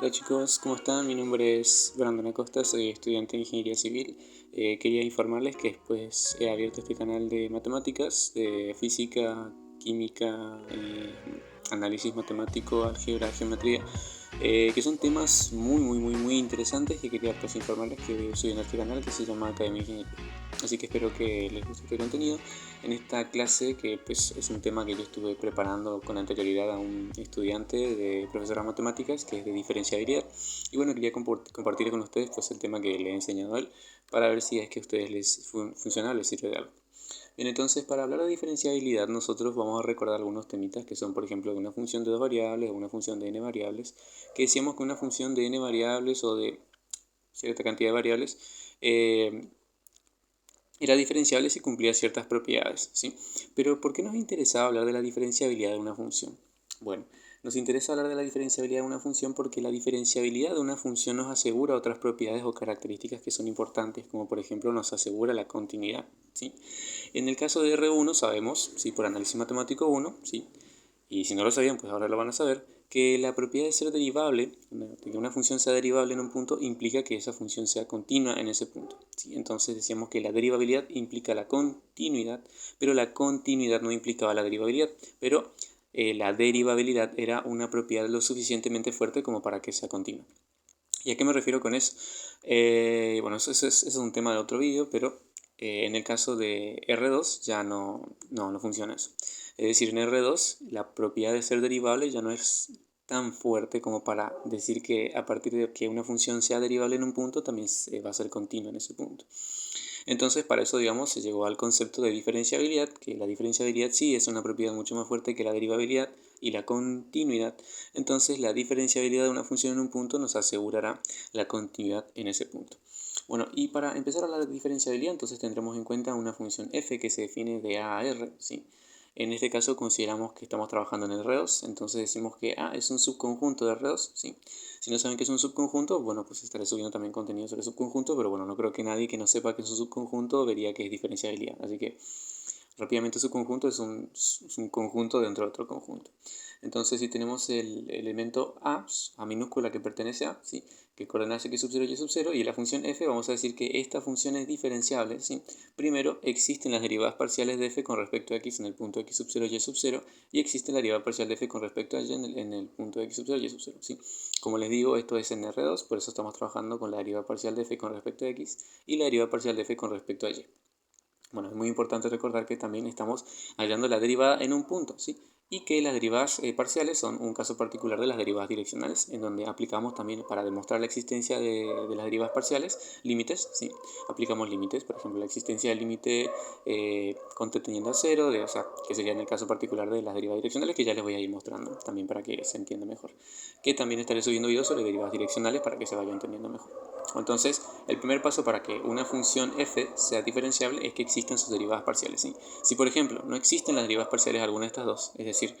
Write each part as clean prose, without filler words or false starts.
Hola chicos, ¿cómo están? Mi nombre es Brandon Acosta, soy estudiante de Ingeniería Civil. Quería informarles que después he abierto este canal de matemáticas, de física, química, análisis matemático, álgebra, geometría, que son temas muy interesantes y quería pues informarles que soy en este canal que se llama Academia de Ingeniería. Así que espero que les guste este contenido. En esta clase, que pues es un tema que yo estuve preparando con anterioridad a un estudiante de profesora de matemáticas, que es de diferenciabilidad. Y bueno, quería compartir con ustedes pues el tema que le he enseñado a él, para ver si es que a ustedes les funciona o les sirve de algo. Bien, entonces para hablar de diferenciabilidad nosotros vamos a recordar algunos temitas que son, por ejemplo, de una función de dos variables o una función de n variables, que decíamos que una función de n variables o de cierta cantidad de variables era diferenciable si cumplía ciertas propiedades, ¿sí? Pero ¿por qué nos interesaba hablar de la diferenciabilidad de una función? Bueno, nos interesa hablar de la diferenciabilidad de una función porque la diferenciabilidad de una función nos asegura otras propiedades o características que son importantes, como por ejemplo nos asegura la continuidad, ¿sí? En el caso de R1 sabemos, ¿sí? Por análisis matemático 1, ¿sí? Y si no lo sabían, pues ahora lo van a saber, que la propiedad de ser derivable, de que una función sea derivable en un punto, implica que esa función sea continua en ese punto, ¿sí? Entonces decíamos que la derivabilidad implica la continuidad, pero la continuidad no implicaba la derivabilidad, pero la derivabilidad era una propiedad lo suficientemente fuerte como para que sea continua. ¿Y a qué me refiero con eso? Bueno, eso es un tema de otro vídeo, pero en el caso de R2 ya no funciona eso. Es decir, en R2 la propiedad de ser derivable ya no es tan fuerte como para decir que a partir de que una función sea derivable en un punto, también va a ser continua en ese punto. Entonces, para eso, digamos, se llegó al concepto de diferenciabilidad, que la diferenciabilidad sí es una propiedad mucho más fuerte que la derivabilidad y la continuidad. Entonces, la diferenciabilidad de una función en un punto nos asegurará la continuidad en ese punto. Bueno, y para empezar a hablar de diferenciabilidad, entonces tendremos en cuenta una función f que se define de a r, ¿sí? En este caso consideramos que estamos trabajando en el R2, entonces decimos que A es un subconjunto de R2, ¿sí? Si no saben qué es un subconjunto, bueno, pues estaré subiendo también contenido sobre subconjunto, pero bueno, no creo que nadie que no sepa qué es un subconjunto vería que es diferenciabilidad. Así que rápidamente su conjunto es un conjunto dentro de otro conjunto. Entonces si tenemos el elemento a minúscula que pertenece a, ¿sí? Que coordenadas x sub 0 y sub 0, y la función f, vamos a decir que esta función es diferenciable, ¿sí? Primero, existen las derivadas parciales de f con respecto a x en el punto x sub 0 y sub 0, y existe la derivada parcial de f con respecto a y en el punto x sub 0 y sub 0, ¿sí? Como les digo, esto es en R2, por eso estamos trabajando con la derivada parcial de f con respecto a x y la derivada parcial de f con respecto a y. Bueno, es muy importante recordar que también estamos hallando la derivada en un punto, ¿sí? Y que las derivadas parciales son un caso particular de las derivadas direccionales, en donde aplicamos también, para demostrar la existencia de las derivadas parciales, límites, ¿sí? Aplicamos límites, por ejemplo, la existencia del límite con t tendiendo a 0, o sea, que sería en el caso particular de las derivadas direccionales, que ya les voy a ir mostrando, también para que se entienda mejor. Que también estaré subiendo videos sobre derivadas direccionales para que se vaya entendiendo mejor. Entonces, el primer paso para que una función f sea diferenciable es que existan sus derivadas parciales, ¿sí? Si, por ejemplo, no existen las derivadas parciales de alguna de estas dos, es decir,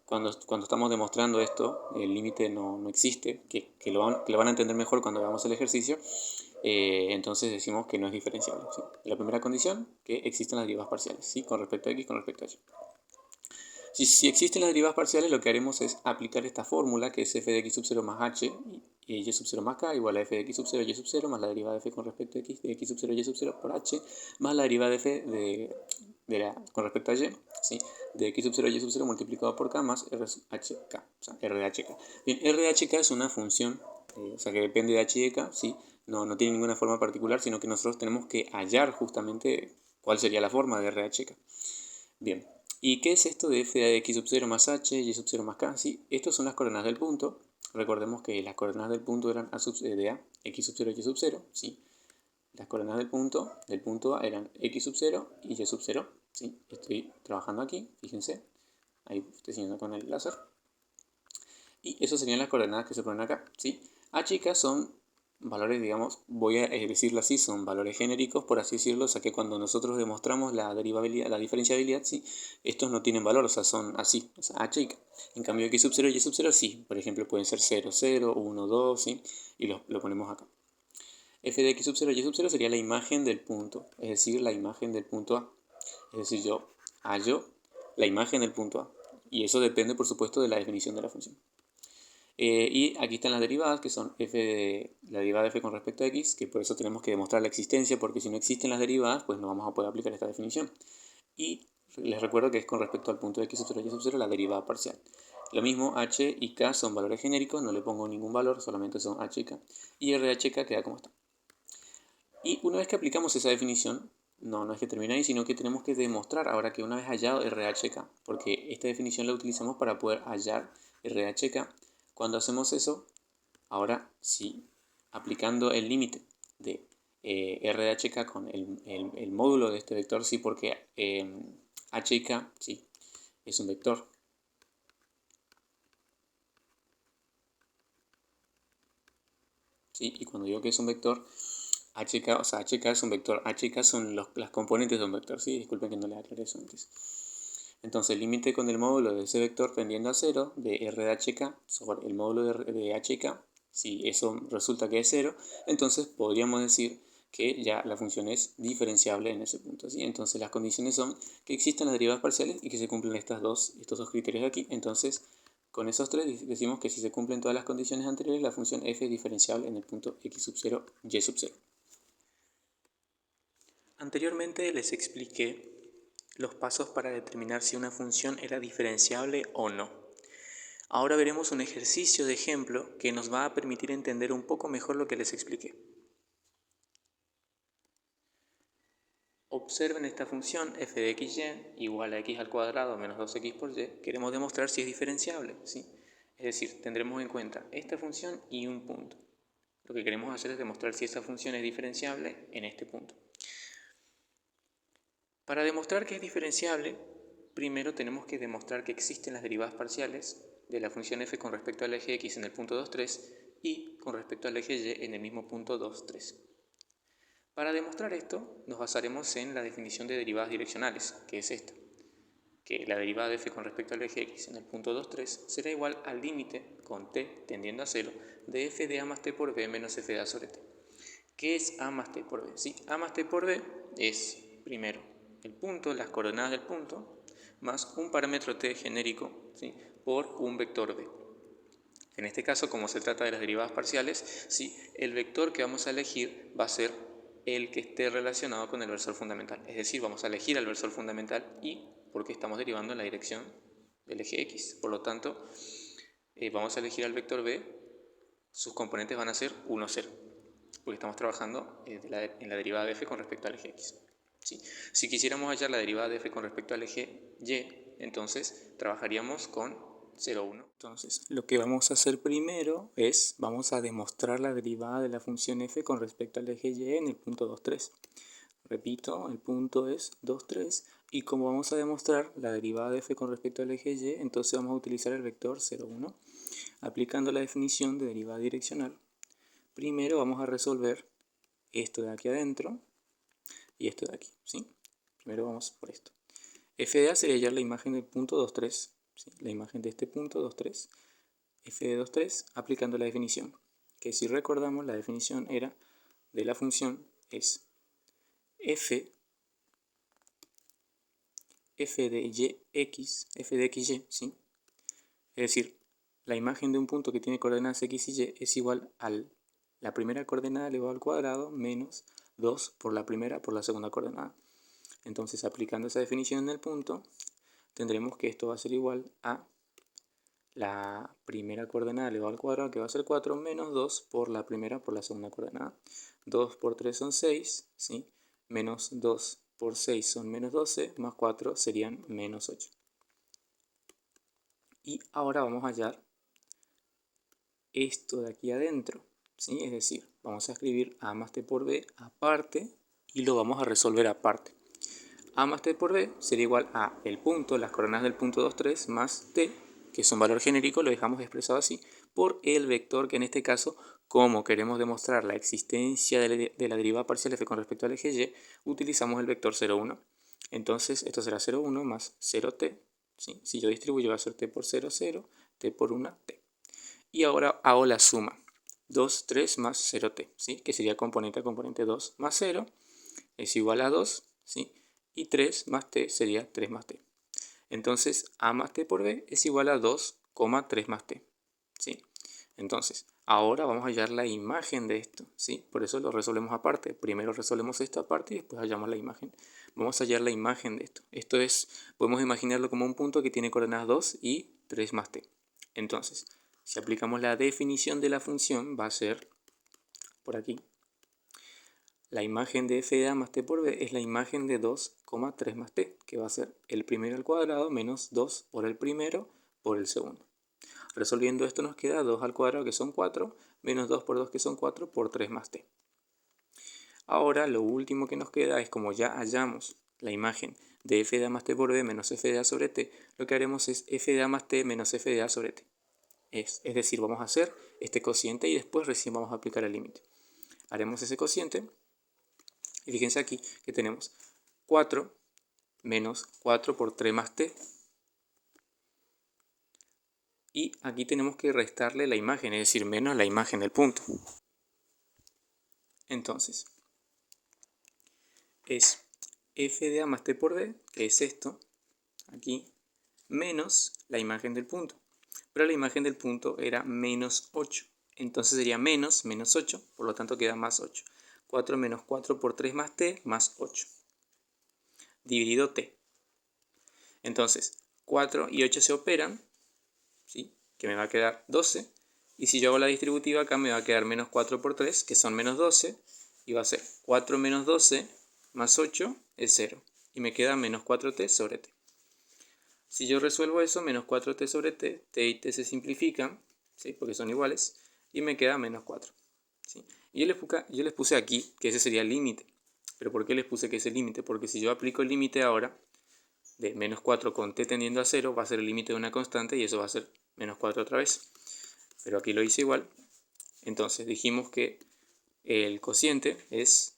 cuando estamos demostrando esto, el límite no existe, que lo van a entender mejor cuando hagamos el ejercicio, entonces decimos que no es diferenciable, ¿sí? La primera condición, que existen las derivadas parciales, ¿sí? Con respecto a x, con respecto a y. Si existen las derivadas parciales, lo que haremos es aplicar esta fórmula, que es f de x sub 0 más h y y sub 0 más k igual a f de x sub 0 y sub 0 más la derivada de f con respecto a x de x sub 0 y sub 0 por h más la derivada de f con respecto a y, ¿sí? De x sub 0 y sub 0 multiplicado por k más r sub hk, o sea, r de hk. Bien, r de hk es una función, o sea, que depende de h y de k, ¿sí? No tiene ninguna forma particular, sino que nosotros tenemos que hallar justamente cuál sería la forma de r de hk. Bien, ¿y qué es esto de f de x sub 0 más h, y sub 0 más k? Sí, estas son las coordenadas del punto. Recordemos que las coordenadas del punto eran a sub de a, x sub 0 y sub 0, ¿sí? Las coordenadas del punto A eran x sub 0 y y sub 0, ¿sí? Estoy trabajando aquí, fíjense, ahí estoy siguiendo con el láser. Y esas serían las coordenadas que se ponen acá, ¿sí? A chicas son valores, digamos, voy a decirlo así, son valores genéricos, por así decirlo, o sea que cuando nosotros demostramos la derivabilidad, la diferenciabilidad, ¿sí? Estos no tienen valor, o sea, son así, o sea, A chica. En cambio, x sub 0 y y sub 0 sí, por ejemplo, pueden ser 0, 0, 1, 2, ¿sí? Y lo ponemos acá. F de x sub 0 y sub 0 sería la imagen del punto, es decir, la imagen del punto A. Es decir, yo hallo la imagen del punto A. Y eso depende, por supuesto, de la definición de la función. Y aquí están las derivadas, que son la derivada de f con respecto a x, que por eso tenemos que demostrar la existencia, porque si no existen las derivadas, pues no vamos a poder aplicar esta definición. Y les recuerdo que es con respecto al punto de x sub 0 y y sub 0 la derivada parcial. Lo mismo, h y k son valores genéricos, no le pongo ningún valor, solamente son h y k. Y rhk queda como está. Y una vez que aplicamos esa definición, no es que termine ahí, sino que tenemos que demostrar ahora que una vez hallado RHK, porque esta definición la utilizamos para poder hallar RHK. Cuando hacemos eso, ahora sí, aplicando el límite de RHK con el módulo de este vector, sí, porque h y k, sí, es un vector. ¿Sí? Y cuando digo que es un vector, HK, o sea, HK es un vector, HK son las componentes de un vector, ¿sí? Disculpen que no les aclaré eso antes. Entonces, el límite con el módulo de ese vector tendiendo a 0 de R de HK sobre el módulo de HK, si eso resulta que es 0, entonces podríamos decir que ya la función es diferenciable en ese punto, ¿sí? Entonces, las condiciones son que existan las derivadas parciales y que se cumplen estos dos criterios de aquí. Entonces, con esos tres decimos que si se cumplen todas las condiciones anteriores, la función f es diferenciable en el punto x sub 0, y sub 0. Anteriormente les expliqué los pasos para determinar si una función era diferenciable o no. Ahora veremos un ejercicio de ejemplo que nos va a permitir entender un poco mejor lo que les expliqué. Observen esta función f de xy igual a x al cuadrado menos 2x por y. Queremos demostrar si es diferenciable, ¿sí? Es decir, tendremos en cuenta esta función y un punto. Lo que queremos hacer es demostrar si esa función es diferenciable en este punto. Para demostrar que es diferenciable, primero tenemos que demostrar que existen las derivadas parciales de la función f con respecto al eje x en el punto 2, 3 y con respecto al eje y en el mismo punto 2, 3. Para demostrar esto, nos basaremos en la definición de derivadas direccionales, que es esta, que la derivada de f con respecto al eje x en el punto 2, 3 será igual al límite con t tendiendo a 0 de f de a más t por b menos f de a sobre t. ¿Qué es a más t por b? ¿Sí? A más t por b es, primero, el punto, las coordenadas del punto, más un parámetro t genérico, ¿sí?, por un vector b. En este caso, como se trata de las derivadas parciales, ¿sí?, el vector que vamos a elegir va a ser el que esté relacionado con el versor fundamental. Es decir, vamos a elegir al versor fundamental y porque estamos derivando en la dirección del eje x. Por lo tanto, vamos a elegir al vector b, sus componentes van a ser 1, 0. Porque estamos trabajando en la derivada de f con respecto al eje x. ¿Sí? Si quisiéramos hallar la derivada de f con respecto al eje y, entonces trabajaríamos con 0, 1. Entonces, lo que vamos a hacer primero es, vamos a demostrar la derivada de la función f con respecto al eje y en el punto 2, 3. Repito, el punto es 2, 3, y como vamos a demostrar la derivada de f con respecto al eje y, entonces vamos a utilizar el vector 0, 1, aplicando la definición de derivada direccional. Primero vamos a resolver esto de aquí adentro y esto de aquí, ¿sí? Primero vamos por esto. F de A sería hallar la imagen del punto 2, 3, ¿sí?, la imagen de este punto 2, 3. F de 2, 3 aplicando la definición, que si recordamos la definición era de la función es f de y x, f de xy, ¿sí? Es decir, la imagen de un punto que tiene coordenadas x y y es igual a la primera coordenada elevado al cuadrado menos 2 por la primera por la segunda coordenada. Entonces, aplicando esa definición en el punto, tendremos que esto va a ser igual a la primera coordenada elevado al cuadrado, que va a ser 4, menos 2 por la primera por la segunda coordenada. 2 por 3 son 6, ¿sí? Menos 2 por 6 son menos 12, más 4 serían menos 8. Y ahora vamos a hallar esto de aquí adentro, ¿sí? Es decir, vamos a escribir a más t por b aparte y lo vamos a resolver aparte. A más t por b sería igual a el punto, las coordenadas del punto 2, 3, más t, que es un valor genérico, lo dejamos expresado así, por el vector que en este caso, como queremos demostrar la existencia de la derivada parcial f con respecto al eje y, utilizamos el vector 0, 1. Entonces esto será 0, 1 más 0t, ¿sí? Si yo distribuyo va a ser t por 0, 0, t por 1, t. Y ahora hago la suma, 2, 3 más 0t, ¿sí?, que sería componente a componente 2 más 0, es igual a 2, ¿sí?, y 3 más t sería 3 más t. Entonces, a más t por b es igual a 2, 3 más t, ¿sí? Entonces, ahora vamos a hallar la imagen de esto, ¿sí? Por eso lo resolvemos aparte. Primero resolvemos esta parte y después hallamos la imagen. Vamos a hallar la imagen de esto. Esto es, podemos imaginarlo como un punto que tiene coordenadas 2 y 3 más t. Entonces, si aplicamos la definición de la función, va a ser por aquí. La imagen de f de a más t por b es la imagen de 2, 3 más t, que va a ser el primero al cuadrado menos 2 por el primero por el segundo. Resolviendo esto nos queda 2 al cuadrado, que son 4, menos 2 por 2, que son 4, por 3 más t. Ahora lo último que nos queda es, como ya hallamos la imagen de f de a más t por b menos f de a sobre t, lo que haremos es f de a más t menos f de a sobre t. Es decir, vamos a hacer este cociente y después recién vamos a aplicar el límite. Haremos ese cociente y fíjense aquí que tenemos 4 menos 4 por 3 más t. Y aquí tenemos que restarle la imagen, es decir, menos la imagen del punto. Entonces, es f de a más t por b, que es esto, aquí, menos la imagen del punto. Pero la imagen del punto era menos 8. Entonces sería menos 8, por lo tanto queda más 8. 4 menos 4 por 3 más t, más 8. Dividido t. Entonces, 4 y 8 se operan, ¿sí? Que me va a quedar 12. Y si yo hago la distributiva acá me va a quedar menos 4 por 3, que son menos 12. Y va a ser 4 menos 12 más 8 es 0. Y me queda menos 4t sobre t. Si yo resuelvo eso, menos 4t sobre t, t y t se simplifican, ¿sí? Porque son iguales, y me queda menos 4. ¿Sí? Y yo les puse aquí que ese sería el límite. ¿Pero por qué les puse que es el límite? Porque si yo aplico el límite ahora, de menos 4 con t tendiendo a 0, va a ser el límite de una constante y eso va a ser menos 4 otra vez. Pero aquí lo hice igual. Entonces dijimos que el cociente es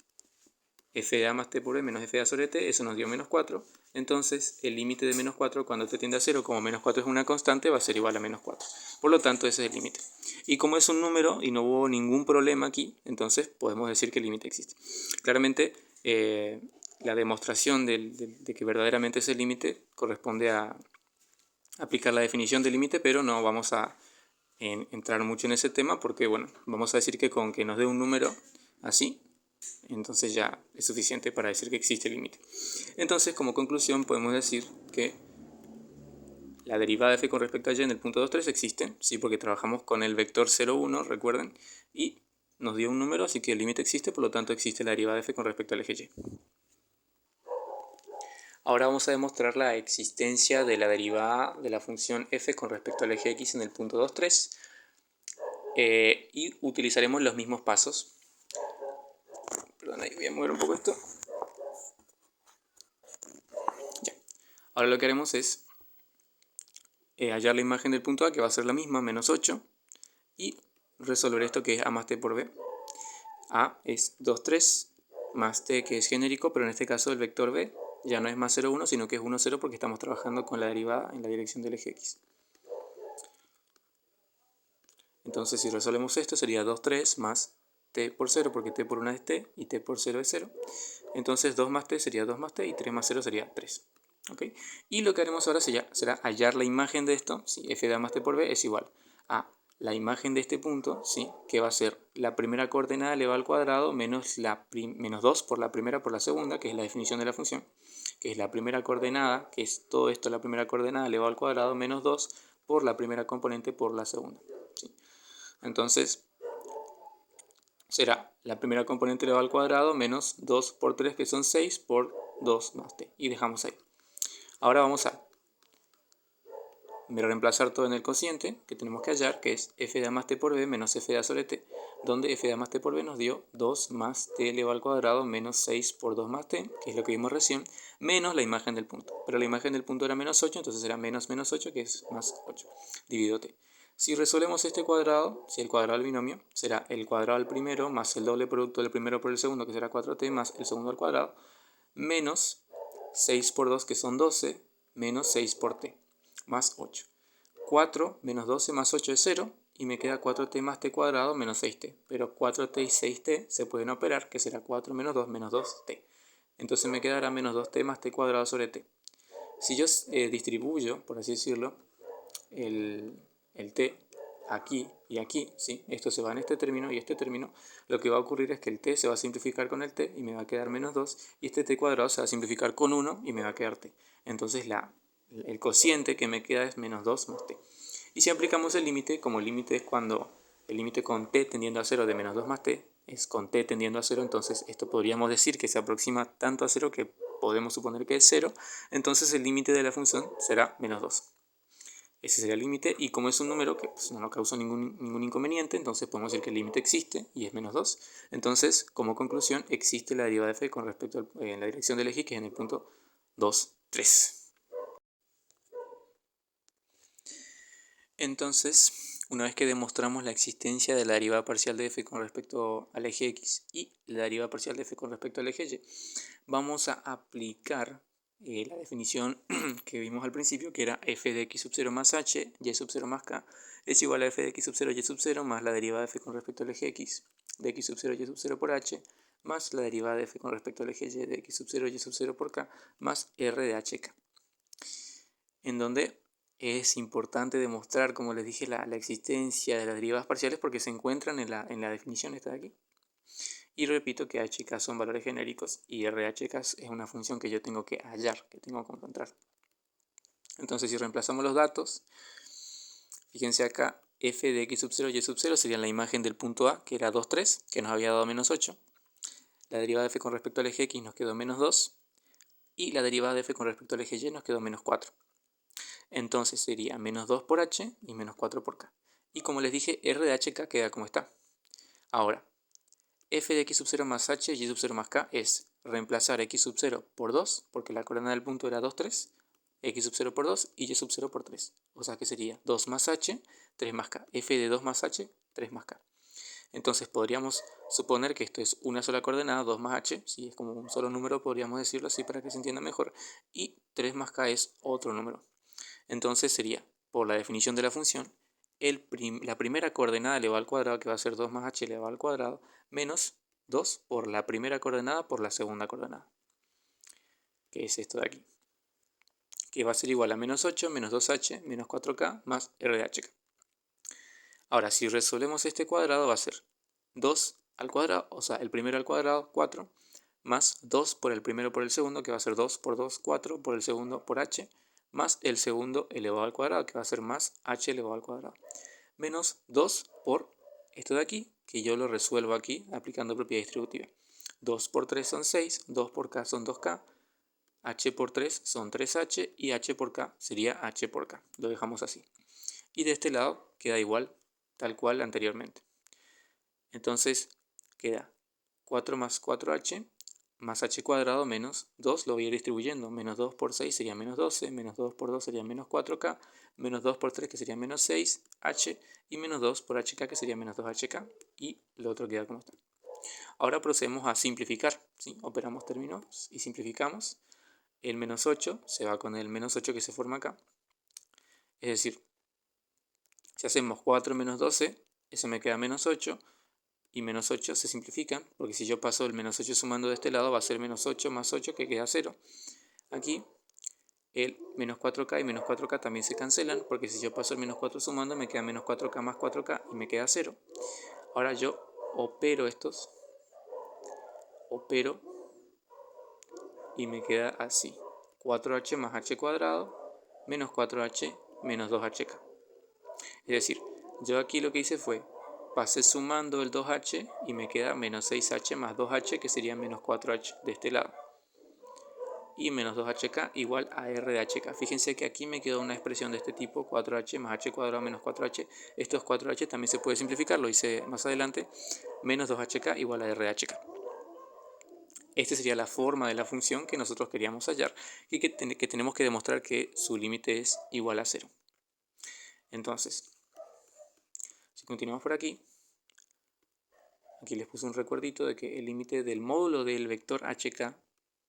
f de a más t por b menos f de a sobre t, eso nos dio menos 4. Entonces el límite de menos 4 cuando t tiende a 0, como menos 4 es una constante, va a ser igual a menos 4. Por lo tanto, ese es el límite. Y como es un número y no hubo ningún problema aquí, entonces podemos decir que el límite existe. Claramente, la demostración de que verdaderamente es el límite corresponde a aplicar la definición del límite, pero no vamos a entrar mucho en ese tema porque, bueno, vamos a decir que con que nos dé un número así, entonces ya es suficiente para decir que existe el límite. Entonces, como conclusión, podemos decir que la derivada de f con respecto a y en el punto 2, 3 existe, sí, porque trabajamos con el vector 0, 1, recuerden, y nos dio un número, así que el límite existe, por lo tanto existe la derivada de f con respecto al eje y. Ahora vamos a demostrar la existencia de la derivada de la función f con respecto al eje x en el punto 2, 3, y utilizaremos los mismos pasos. Perdón, ahí voy a mover un poco esto. Ya. Ahora lo que haremos es hallar la imagen del punto A, que va a ser la misma, menos 8, y resolver esto que es a más t por b. A es 2, 3, más t, que es genérico, pero en este caso el vector b ya no es más 0, 1, sino que es 1, 0, porque estamos trabajando con la derivada en la dirección del eje x. Entonces, si resolvemos esto, sería 2, 3 más t por 0, porque t por 1 es t y t por 0 es 0. Entonces 2 más t sería 2 más t y 3 más 0 sería 3. ¿Okay? Y lo que haremos ahora será hallar la imagen de esto, ¿sí? F de a más t por b es igual a la imagen de este punto, ¿sí? Que va a ser la primera coordenada elevada al cuadrado menos 2 por la primera por la segunda, que es la definición de la función, que es la primera coordenada, que es todo esto la primera coordenada elevado al cuadrado, menos 2 por la primera componente por la segunda. ¿Sí? Entonces, será la primera componente elevada al cuadrado menos 2 por 3, que son 6, por 2 más t. Y dejamos ahí. Ahora vamos a reemplazar todo en el cociente que tenemos que hallar, que es f de a más t por b menos f de a sobre t, donde f de a más t por b nos dio 2 más t elevado al cuadrado menos 6 por 2 más t, que es lo que vimos recién, menos la imagen del punto. Pero la imagen del punto era menos 8, entonces será menos 8, que es más 8, dividido t. Si resolvemos este cuadrado, si el cuadrado del binomio, será el cuadrado al primero más el doble producto del primero por el segundo, que será 4t, más el segundo al cuadrado, menos 6 por 2, que son 12, menos 6 por t, más 8. 4 menos 12 más 8 es 0, y me queda 4t más t cuadrado menos 6t. Pero 4t y 6t se pueden operar, que será 4 menos 2 menos 2t. Entonces me quedará menos 2t más t cuadrado sobre t. Si yo distribuyo, por así decirlo, el t, aquí y aquí, ¿sí? Esto se va en este término y este término, lo que va a ocurrir es que el t se va a simplificar con el t y me va a quedar menos 2, y este t cuadrado se va a simplificar con 1 y me va a quedar t. Entonces el cociente que me queda es menos 2 más t. Y si aplicamos el límite, como el límite es cuando el límite con t tendiendo a 0 de menos 2 más t, es con t tendiendo a 0, entonces esto podríamos decir que se aproxima tanto a 0 que podemos suponer que es 0, entonces el límite de la función será menos 2. Ese sería el límite, y como es un número que pues, no nos causa ningún inconveniente, entonces podemos decir que el límite existe y es menos 2. Entonces, como conclusión, existe la derivada de f con respecto en la dirección del eje, que es en el punto 2, 3. Entonces, una vez que demostramos la existencia de la derivada parcial de f con respecto al eje x y la derivada parcial de f con respecto al eje y, vamos a aplicar la definición que vimos al principio, que era f de x sub 0 más h, y sub 0 más k, es igual a f de x sub 0, y sub 0, más la derivada de f con respecto al eje x, de x sub 0, y sub 0 por h, más la derivada de f con respecto al eje y, de x sub 0, y sub 0 por k, más r de hk. En donde es importante demostrar, como les dije, la existencia de las derivadas parciales porque se encuentran en la definición esta de aquí. Y repito que h y k son valores genéricos y rhk es una función que yo tengo que hallar, que tengo que encontrar. Entonces, si reemplazamos los datos, fíjense acá, f de x sub 0 y sub 0 sería la imagen del punto A, que era 2, 3, que nos había dado menos 8. La derivada de f con respecto al eje x nos quedó menos 2. Y la derivada de f con respecto al eje y nos quedó menos 4. Entonces sería menos 2 por h y menos 4 por k. Y como les dije, r de hk queda como está. Ahora, f de x sub 0 más h y sub 0 más k es reemplazar x sub 0 por 2, porque la coordenada del punto era 2, 3, x sub 0 por 2 y y sub 0 por 3. O sea que sería 2 más h, 3 más k. f de 2 más h, 3 más k. Entonces podríamos suponer que esto es una sola coordenada, 2 más h, si es como un solo número podríamos decirlo así para que se entienda mejor, y 3 más k es otro número. Entonces sería, por la definición de la función, la primera coordenada elevada al cuadrado, que va a ser 2 más h elevado al cuadrado, menos 2 por la primera coordenada por la segunda coordenada, que es esto de aquí, que va a ser igual a menos 8, menos 2h, menos 4k, más r de hk. Ahora, si resolvemos este cuadrado, va a ser 2 al cuadrado, o sea, el primero al cuadrado, 4, más 2 por el primero por el segundo, que va a ser 2 por 2, 4, por el segundo por h, más el segundo elevado al cuadrado, que va a ser más h elevado al cuadrado, menos 2 por esto de aquí, que yo lo resuelvo aquí aplicando propiedad distributiva. 2 por 3 son 6, 2 por k son 2k, h por 3 son 3h y h por k sería h por k. Lo dejamos así. Y de este lado queda igual, tal cual anteriormente. Entonces queda 4 más 4h más h cuadrado menos 2, lo voy a ir distribuyendo. Menos 2 por 6 sería menos 12, menos 2 por 2 sería menos 4k, menos 2 por 3 que sería menos 6h, y menos 2 por hk que sería menos 2hk, y lo otro queda como está. Ahora procedemos a simplificar, ¿sí? Operamos términos y simplificamos. El menos 8 se va con el menos 8 que se forma acá. Es decir, si hacemos 4 menos 12, eso me queda menos 8, y menos 8 se simplifican, porque si yo paso el menos 8 sumando de este lado, va a ser menos 8 más 8, que queda 0. Aquí el menos 4k y menos 4k también se cancelan, porque si yo paso el menos 4 sumando, me queda menos 4k más 4k y me queda 0. Ahora yo opero estos, y me queda así: 4h más h cuadrado menos 4h menos 2hk. Es decir, yo aquí lo que hice fue, pasé sumando el 2h y me queda menos 6h más 2h, que sería menos 4h de este lado. Y menos 2hk igual a r de hk. Fíjense que aquí me quedó una expresión de este tipo, 4h más h cuadrado menos 4h. Esto es 4h, también se puede simplificar, lo hice más adelante. Menos 2hk igual a r de hk. Esta sería la forma de la función que nosotros queríamos hallar y que tenemos que demostrar que su límite es igual a 0. Entonces, si continuamos por aquí les puse un recuerdito de que el límite del módulo del vector hk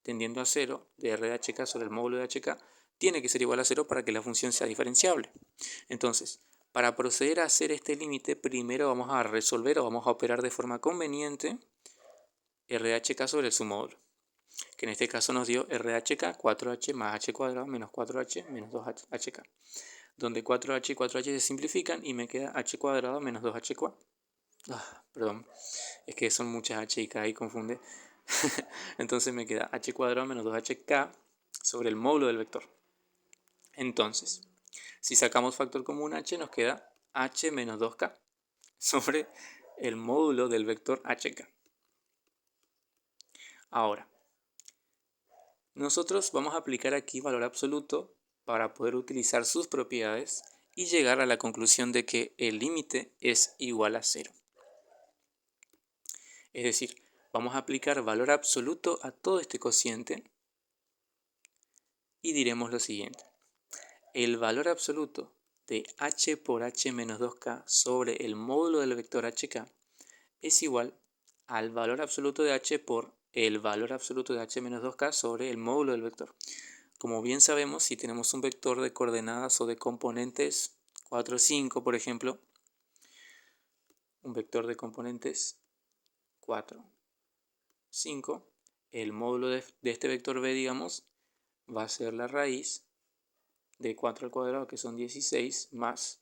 tendiendo a 0 de r de hk sobre el módulo de hk tiene que ser igual a 0 para que la función sea diferenciable. Entonces, para proceder a hacer este límite, primero vamos a resolver o vamos a operar de forma conveniente r de hk sobre su módulo, que en este caso nos dio r de hk 4h más h cuadrado menos 4h menos 2hk. donde 4h y 4h se simplifican y me queda h cuadrado menos 2h. Perdón, es que son muchas h y k y confunde. Entonces me queda h cuadrado menos 2hk sobre el módulo del vector. Entonces, si sacamos factor común h, nos queda h menos 2k sobre el módulo del vector hk. Ahora, nosotros vamos a aplicar aquí valor absoluto para poder utilizar sus propiedades y llegar a la conclusión de que el límite es igual a 0. Es decir, vamos a aplicar valor absoluto a todo este cociente y diremos lo siguiente. El valor absoluto de h por h menos 2k sobre el módulo del vector hk es igual al valor absoluto de h por el valor absoluto de h menos 2k sobre el módulo del vector. Como bien sabemos, si tenemos un vector de coordenadas o de componentes 4, 5, por ejemplo, un vector de componentes 4, 5, el módulo de este vector b, digamos, va a ser la raíz de 4 al cuadrado, que son 16, más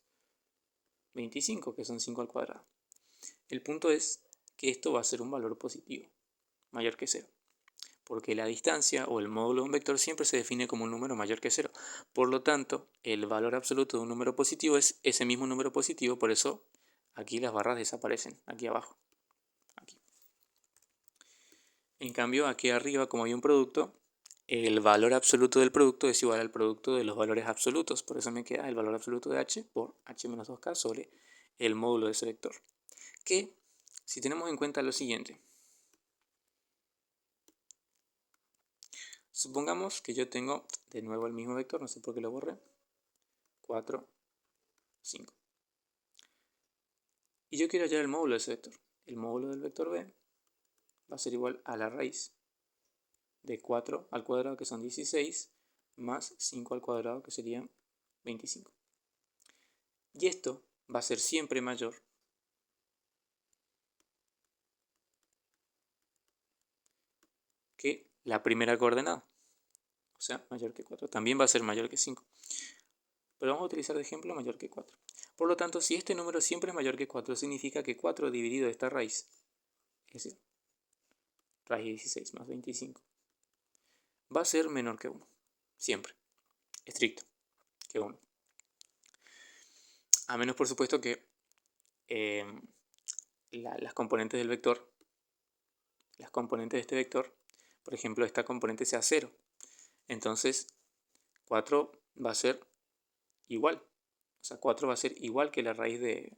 25, que son 5 al cuadrado. El punto es que esto va a ser un valor positivo, mayor que 0. Porque la distancia o el módulo de un vector siempre se define como un número mayor que 0. Por lo tanto, el valor absoluto de un número positivo es ese mismo número positivo, por eso aquí las barras desaparecen, aquí abajo. Aquí. En cambio, aquí arriba, como hay un producto, el valor absoluto del producto es igual al producto de los valores absolutos. Por eso me queda el valor absoluto de h por h menos 2k sobre el módulo de ese vector. Que, si tenemos en cuenta lo siguiente, supongamos que yo tengo de nuevo el mismo vector, no sé por qué lo borré, 4, 5. Y yo quiero hallar el módulo de ese vector. El módulo del vector b va a ser igual a la raíz de 4 al cuadrado, que son 16, más 5 al cuadrado, que serían 25. Y esto va a ser siempre mayor que la primera coordenada. O sea, mayor que 4. También va a ser mayor que 5. Pero vamos a utilizar de ejemplo mayor que 4. Por lo tanto, si este número siempre es mayor que 4, significa que 4 dividido esta raíz, es decir, raíz de 16 más 25, va a ser menor que 1. Siempre. Estricto. Que 1. A menos, por supuesto, que las componentes del vector, las componentes de este vector, por ejemplo, esta componente sea 0. Entonces, 4 va a ser igual. O sea, 4 va a ser igual que la raíz de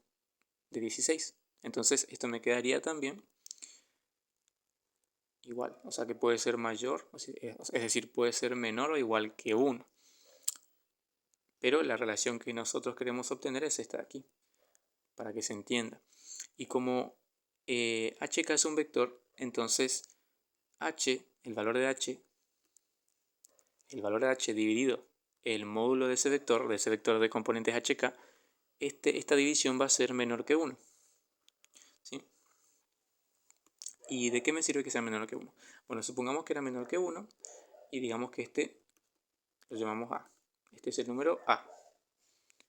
16. Entonces, esto me quedaría también igual. O sea, que puede ser mayor, es decir, puede ser menor o igual que 1. Pero la relación que nosotros queremos obtener es esta de aquí, para que se entienda. Y como hk es un vector, entonces h, el valor de h dividido el módulo de ese vector de componentes hk, esta división va a ser menor que 1. ¿Sí? ¿Y de qué me sirve que sea menor que 1? Bueno, supongamos que era menor que 1 y digamos que este lo llamamos a. Este es el número a,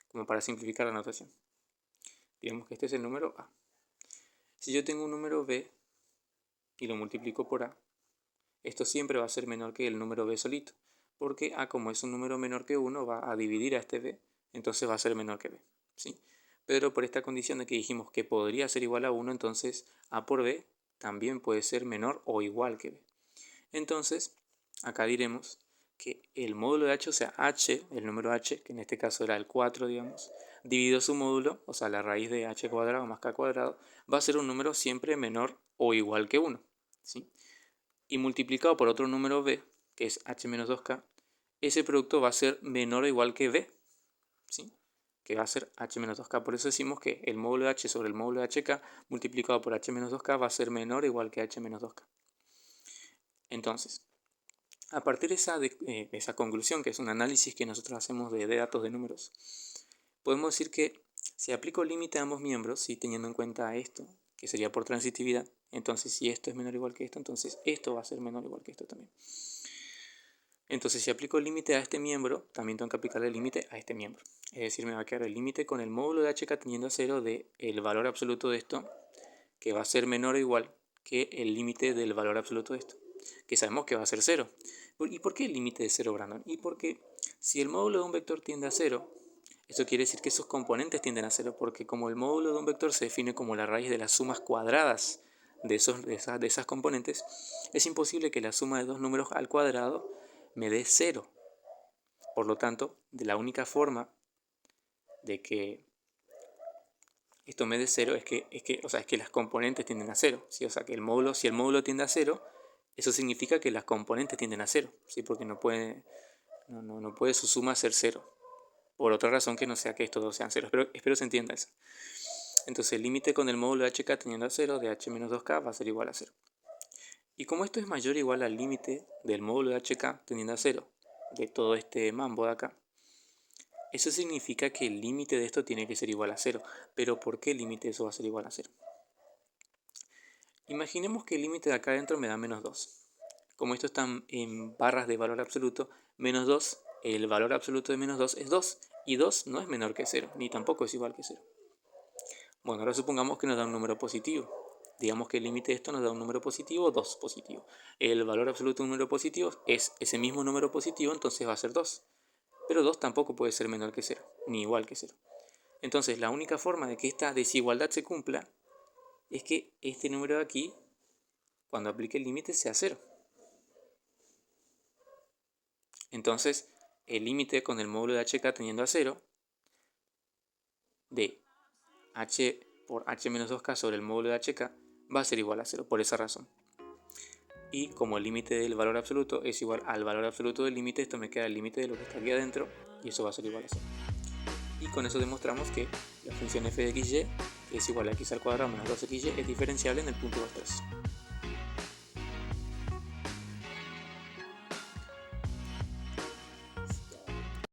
como para simplificar la notación. Digamos que este es el número a. Si yo tengo un número b y lo multiplico por a, esto siempre va a ser menor que el número b solito, porque a, como es un número menor que 1, va a dividir a este b, entonces va a ser menor que b. ¿Sí? Pero por esta condición de que dijimos que podría ser igual a 1, entonces a por b también puede ser menor o igual que b. Entonces, acá diremos que el módulo de h, o sea, h, el número h, que en este caso era el 4, digamos, dividido su módulo, o sea, la raíz de h cuadrado más k cuadrado, va a ser un número siempre menor o igual que 1. ¿Sí? Y multiplicado por otro número b, que es h menos 2k, ese producto va a ser menor o igual que b, ¿sí? Que va a ser h menos 2k. Por eso decimos que el módulo de h sobre el módulo de hk multiplicado por h menos 2k va a ser menor o igual que h menos 2k. Entonces, a partir de esa conclusión, que es un análisis que nosotros hacemos de datos de números, podemos decir que si aplico límite a ambos miembros, ¿sí? Teniendo en cuenta esto, que sería por transitividad, entonces si esto es menor o igual que esto, entonces esto va a ser menor o igual que esto también. Entonces, si aplico el límite a este miembro, también tengo que aplicarle el límite a este miembro. Es decir, me va a quedar el límite con el módulo de hk tendiendo a 0 del valor absoluto de esto, que va a ser menor o igual que el límite del valor absoluto de esto, que sabemos que va a ser 0. ¿Y por qué el límite de 0, Brandon? Y porque si el módulo de un vector tiende a 0, eso quiere decir que sus componentes tienden a 0, porque como el módulo de un vector se define como la raíz de las sumas cuadradas de esas componentes, es imposible que la suma de dos números al cuadrado me dé 0. Por lo tanto, de la única forma de que esto me dé 0 es que las componentes tienden a 0. ¿Sí? O sea, que si el módulo tiende a 0, eso significa que las componentes tienden a 0. ¿Sí? Porque no puede su suma ser 0. Por otra razón que no sea que estos dos sean 0. Espero se entienda eso. Entonces el límite con el módulo de hk teniendo a 0 de h menos 2k va a ser igual a 0. Y como esto es mayor o igual al límite del módulo de hk teniendo a 0 de todo este mambo de acá, eso significa que el límite de esto tiene que ser igual a 0. ¿Pero por qué el límite de eso va a ser igual a 0? Imaginemos que el límite de acá adentro me da menos 2. Como esto está en barras de valor absoluto, menos 2, el valor absoluto de menos 2 es 2. Y 2 no es menor que 0, ni tampoco es igual que 0. Bueno, ahora supongamos que nos da un número positivo. Digamos que el límite de esto nos da un número positivo, 2 positivo. El valor absoluto de un número positivo es ese mismo número positivo, entonces va a ser 2. Pero 2 tampoco puede ser menor que 0, ni igual que 0. Entonces la única forma de que esta desigualdad se cumpla es que este número de aquí, cuando aplique el límite, sea 0. Entonces el límite con el módulo de hk teniendo a 0 de h por h menos 2k sobre el módulo de hk va a ser igual a 0, por esa razón. Y como el límite del valor absoluto es igual al valor absoluto del límite, esto me queda el límite de lo que está aquí adentro, y eso va a ser igual a 0. Y con eso demostramos que la función f de xy, que es igual a x al cuadrado menos 2xy, es diferenciable en el punto 2, 3.